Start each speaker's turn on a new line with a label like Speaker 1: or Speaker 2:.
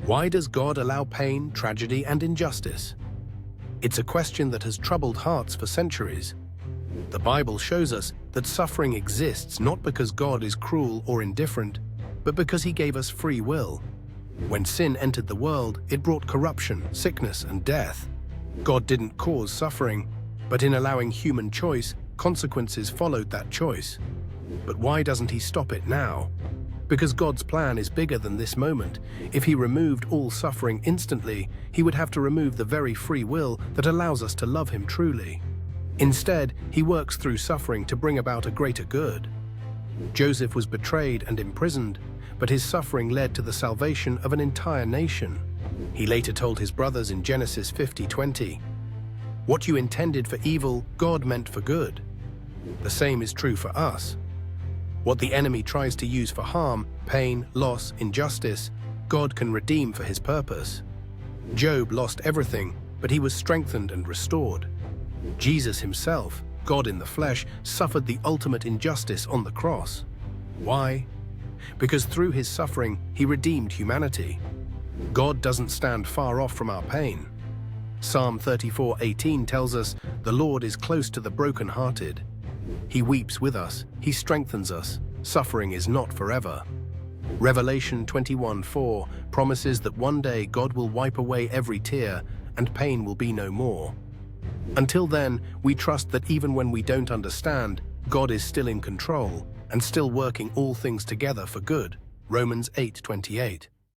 Speaker 1: Why does God allow pain, tragedy, and injustice? It's a question that has troubled hearts for centuries. The Bible shows us that suffering exists not because God is cruel or indifferent, but because He gave us free will. When sin entered the world, it brought corruption, sickness, and death. God didn't cause suffering, but in allowing human choice, consequences followed that choice. But why doesn't He stop it now? Because God's plan is bigger than this moment. If He removed all suffering instantly, He would have to remove the very free will that allows us to love Him truly. Instead, He works through suffering to bring about a greater good. Joseph was betrayed and imprisoned, but his suffering led to the salvation of an entire nation. He later told his brothers in Genesis 50:20, "What you intended for evil, God meant for good." The same is true for us. What the enemy tries to use for harm, pain, loss, injustice, God can redeem for His purpose. Job lost everything, but he was strengthened and restored. Jesus Himself, God in the flesh, suffered the ultimate injustice on the cross. Why? Because through His suffering, He redeemed humanity. God doesn't stand far off from our pain. Psalm 34:18 tells us, "The Lord is close to the brokenhearted." He weeps with us, He strengthens us. Suffering is not forever. Revelation 21:4 promises that one day God will wipe away every tear and pain will be no more. Until then, we trust that even when we don't understand, God is still in control and still working all things together for good. Romans 8:28.